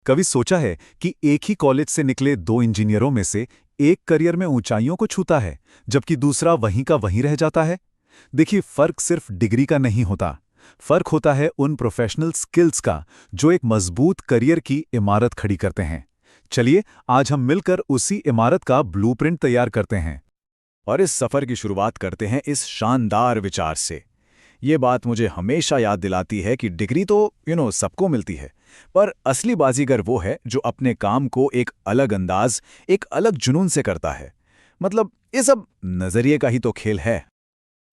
कभी सोचा है कि एक ही कॉलेज से निकले दो इंजीनियरों में से एक करियर में ऊंचाइयों को छूता है, जबकि दूसरा वहीं का वहीं रह जाता है? देखिए, फर्क सिर्फ डिग्री का नहीं होता। फर्क होता है उन प्रोफेशनल स्किल्स का जो एक मजबूत करियर की इमारत खड़ी करते हैं। चलिए, आज हम मिलकर उसी इमारत का ब्लूप्रिंट तैयार करते हैं। और इस सफर की शुरुआत करते हैं इस शानदार विचार से। ये बात मुझे हमेशा याद दिलाती है कि डिग्री तो सबको मिलती है, पर असली बाजीगर वो है जो अपने काम को एक अलग अंदाज, एक अलग जुनून से करता है। मतलब ये सब नजरिए का ही तो खेल है।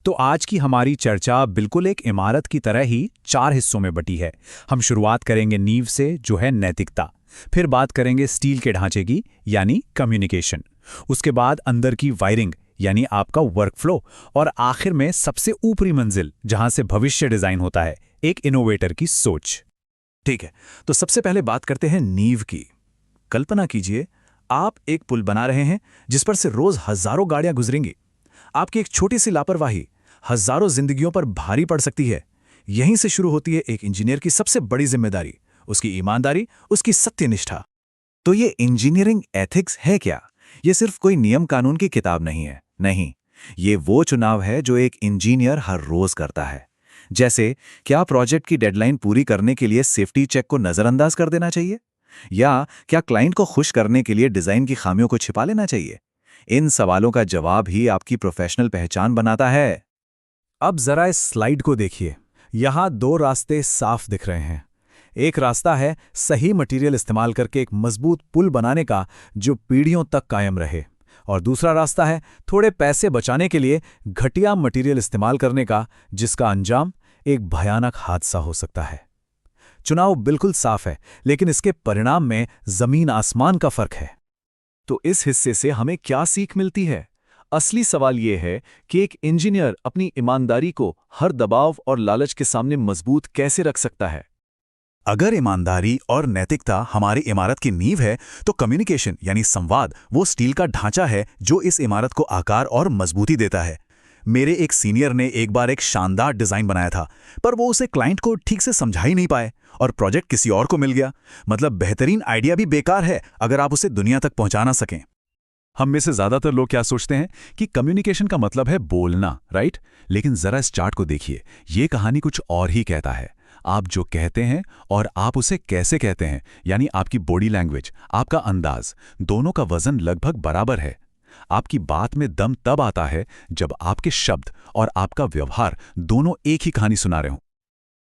तो आज की हमारी चर्चा बिल्कुल एक इमारत की तरह ही 4 हिस्सों में बटी है। हम शुरुआत करेंगे नींव से, जो है नैतिकता। फिर बात करेंगे स्टील के ढांचे की, यानी कम्युनिकेशन। उसके बाद अंदर की वायरिंग, यानी आपका वर्कफ्लो। और आखिर में सबसे ऊपरी मंजिल, जहां से भविष्य डिजाइन होता है, एक इनोवेटर की सोच। ठीक है, तो सबसे पहले बात करते हैं नींव की। कल्पना कीजिए, आप एक पुल बना रहे हैं जिस पर से रोज हजारों गाड़ियां गुजरेंगी। आपकी एक छोटी सी लापरवाही हजारों जिंदगियों पर भारी पड़ सकती है। यहीं से शुरू होती है एक इंजीनियर की सबसे बड़ी जिम्मेदारी, उसकी ईमानदारी, उसकी सत्यनिष्ठा। तो ये इंजीनियरिंग एथिक्स है क्या? ये सिर्फ कोई नियम कानून की किताब नहीं है। नहीं, ये वो चुनाव है जो एक इंजीनियर हर रोज करता है। जैसे, क्या प्रोजेक्ट की डेडलाइन पूरी करने के लिए सेफ्टी चेक को नजरअंदाज कर देना चाहिए, या क्या क्लाइंट को खुश करने के लिए डिजाइन की खामियों को छिपा लेना चाहिए? इन सवालों का जवाब ही आपकी प्रोफेशनल पहचान बनाता है। अब जरा इस स्लाइड को देखिए। यहां 2 रास्ते साफ दिख रहे हैं। एक रास्ता है सही मटेरियल इस्तेमाल करके एक मजबूत पुल बनाने का, जो पीढ़ियों तक कायम रहे। और दूसरा रास्ता है थोड़े पैसे बचाने के लिए घटिया मटेरियल इस्तेमाल करने का, जिसका अंजाम एक भयानक हादसा हो सकता है। चुनाव बिल्कुल साफ है, लेकिन इसके परिणाम में जमीन आसमान का फर्क है। तो इस हिस्से से हमें क्या सीख मिलती है? असली सवाल यह है कि एक इंजीनियर अपनी ईमानदारी को हर दबाव और लालच के सामने मजबूत कैसे रख सकता है। अगर ईमानदारी और नैतिकता हमारी इमारत की नींव है, तो कम्युनिकेशन यानी संवाद वो स्टील का ढांचा है जो इस इमारत को आकार और मजबूती देता है। मेरे एक सीनियर ने एक बार एक शानदार डिजाइन बनाया था, पर वो उसे क्लाइंट को ठीक से समझा ही नहीं पाए और प्रोजेक्ट किसी और को मिल गया। मतलब बेहतरीन आइडिया भी बेकार है अगर आप उसे दुनिया तक पहुंचा ना सकें। हम में से ज्यादातर लोग क्या सोचते हैं कि कम्युनिकेशन का मतलब है बोलना, राइट? लेकिन जरा इस चार्ट को देखिए, ये कहानी कुछ और ही कहता है। आप जो कहते हैं और आप उसे कैसे कहते हैं, यानी आपकी बॉडी लैंग्वेज, आपका अंदाज, दोनों का वजन लगभग बराबर है। आपकी बात में दम तब आता है जब आपके शब्द और आपका व्यवहार दोनों एक ही कहानी सुना रहे हों।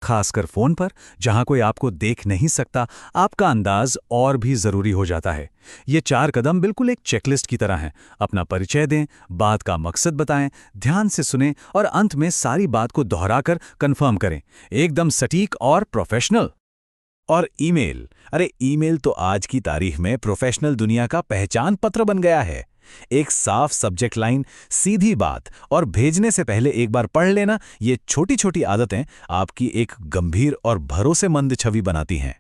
खासकर फोन पर, जहां कोई आपको देख नहीं सकता, आपका अंदाज और भी जरूरी हो जाता है। ये 4 कदम बिल्कुल एक चेकलिस्ट की तरह हैं। अपना परिचय दें, बात का मकसद बताएं, ध्यान से सुनें और अंत में सारी बात को दोहराकर कंफर्म करें। एकदम सटीक और प्रोफेशनल। और ईमेल, अरे ईमेल तो आज की तारीख में प्रोफेशनल दुनिया का पहचान पत्र बन गया है। एक साफ सब्जेक्ट लाइन, सीधी बात और भेजने से पहले एक बार पढ़ लेना, ये छोटी छोटी आदतें आपकी एक गंभीर और भरोसेमंद छवि बनाती हैं।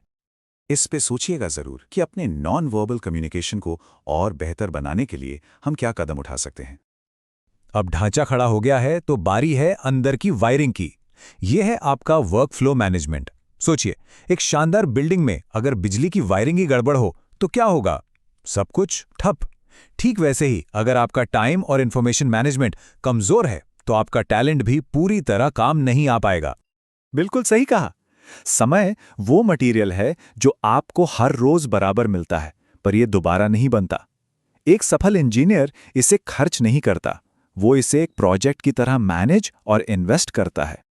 इस पे सोचिएगा जरूर कि अपने नॉन वर्बल कम्युनिकेशन को और बेहतर बनाने के लिए हम क्या कदम उठा सकते हैं। अब ढांचा खड़ा हो गया है तो बारी है अंदर की वायरिंग की। यह है आपका वर्कफ्लो मैनेजमेंट। सोचिए, एक शानदार बिल्डिंग में अगर बिजली की वायरिंग ही गड़बड़ हो तो क्या होगा? सब कुछ ठप। ठीक वैसे ही अगर आपका टाइम और इंफॉर्मेशन मैनेजमेंट कमजोर है तो आपका टैलेंट भी पूरी तरह काम नहीं आ पाएगा। बिल्कुल सही कहा। समय वो मटेरियल है जो आपको हर रोज बराबर मिलता है, पर यह दोबारा नहीं बनता। एक सफल इंजीनियर इसे खर्च नहीं करता, वो इसे एक प्रोजेक्ट की तरह मैनेज और इन्वेस्ट करता है।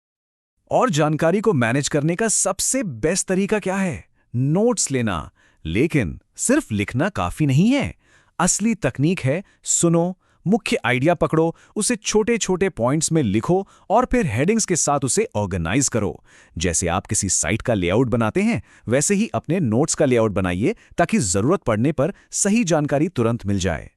और जानकारी को मैनेज करने का सबसे बेस्ट तरीका क्या है? नोट्स लेना। लेकिन सिर्फ लिखना काफी नहीं है। असली तकनीक है सुनो, मुख्य आइडिया पकड़ो, उसे छोटे छोटे पॉइंट्स में लिखो और फिर हेडिंग्स के साथ उसे ऑर्गेनाइज करो। जैसे आप किसी साइट का लेआउट बनाते हैं, वैसे ही अपने नोट्स का लेआउट बनाइए ताकि जरूरत पड़ने पर सही जानकारी तुरंत मिल जाए।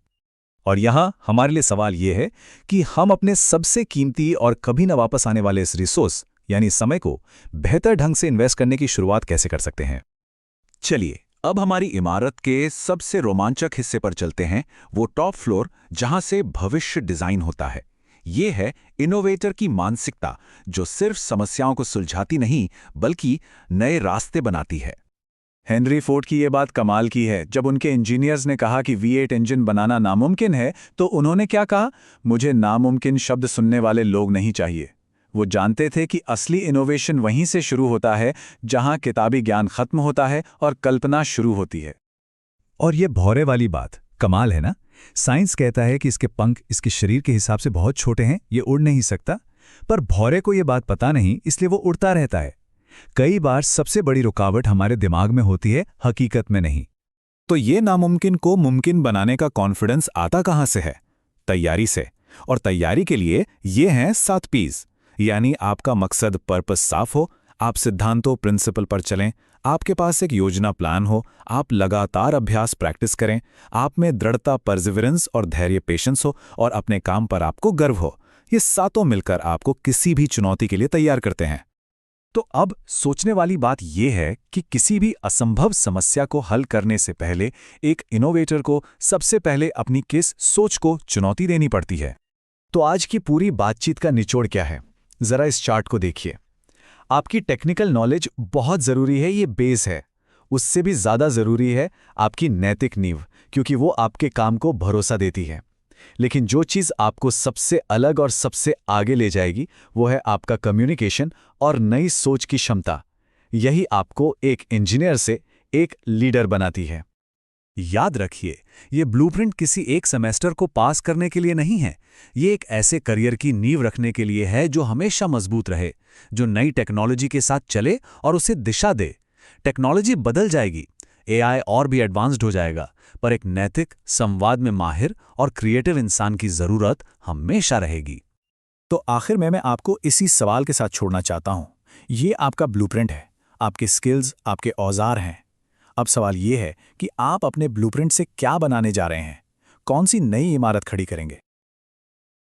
और यहां हमारे लिए सवाल यह है कि हम अपने सबसे कीमती और कभी न वापस आने वाले इस रिसोर्स यानी समय को बेहतर ढंग से इन्वेस्ट करने की शुरुआत कैसे कर सकते हैं। चलिए, अब हमारी इमारत के सबसे रोमांचक हिस्से पर चलते हैं, वो टॉप फ्लोर जहां से भविष्य डिजाइन होता है। ये है इनोवेटर की मानसिकता, जो सिर्फ समस्याओं को सुलझाती नहीं बल्कि नए रास्ते बनाती है। हेनरी फोर्ड की ये बात कमाल की है। जब उनके इंजीनियर्स ने कहा कि V8 इंजन बनाना नामुमकिन है, तो उन्होंने क्या कहा? मुझे नामुमकिन शब्द सुनने वाले लोग नहीं चाहिए। वो जानते थे कि असली इनोवेशन वहीं से शुरू होता है जहां किताबी ज्ञान खत्म होता है और कल्पना शुरू होती है। और ये भौरे वाली बात कमाल है ना। साइंस कहता है कि इसके पंख इसके शरीर के हिसाब से बहुत छोटे हैं, ये उड़ नहीं सकता। पर भौरे को ये बात पता नहीं, इसलिए वो उड़ता रहता है। कई बार सबसे बड़ी रुकावट हमारे दिमाग में होती है, हकीकत में नहीं। तो ये नामुमकिन को मुमकिन बनाने का कॉन्फिडेंस आता कहाँ से है? तैयारी से। और तैयारी के लिए ये हैं 7 P's। यानी आपका मकसद पर्पस साफ हो, आप सिद्धांतों प्रिंसिपल पर चलें, आपके पास एक योजना प्लान हो, आप लगातार अभ्यास प्रैक्टिस करें, आप में दृढ़ता परसिवरेंस और धैर्य पेशेंस हो, और अपने काम पर आपको गर्व हो। ये सातों मिलकर आपको किसी भी चुनौती के लिए तैयार करते हैं। तो अब सोचने वाली बात यह है कि किसी भी असंभव समस्या को हल करने से पहले एक इनोवेटर को सबसे पहले अपनी किस सोच को चुनौती देनी पड़ती है। तो आज की पूरी बातचीत का निचोड़ क्या है? जरा इस चार्ट को देखिए। आपकी टेक्निकल नॉलेज बहुत जरूरी है, ये बेस है। उससे भी ज्यादा जरूरी है आपकी नैतिक नींव, क्योंकि वो आपके काम को भरोसा देती है। लेकिन जो चीज़ आपको सबसे अलग और सबसे आगे ले जाएगी वो है आपका कम्युनिकेशन और नई सोच की क्षमता। यही आपको एक इंजीनियर से एक लीडर बनाती है। याद रखिए, ये ब्लूप्रिंट किसी एक सेमेस्टर को पास करने के लिए नहीं है। ये एक ऐसे करियर की नींव रखने के लिए है जो हमेशा मजबूत रहे, जो नई टेक्नोलॉजी के साथ चले और उसे दिशा दे। टेक्नोलॉजी बदल जाएगी, AI और भी एडवांस्ड हो जाएगा, पर एक नैतिक, संवाद में माहिर और क्रिएटिव इंसान की जरूरत हमेशा रहेगी। तो आखिर में मैं आपको इसी सवाल के साथ छोड़ना चाहता हूं। ये आपका ब्लूप्रिंट है, आपके स्किल्स, आपके औजार हैं। अब सवाल ये है कि आप अपने ब्लूप्रिंट से क्या बनाने जा रहे हैं? कौन सी नई इमारत खड़ी करेंगे?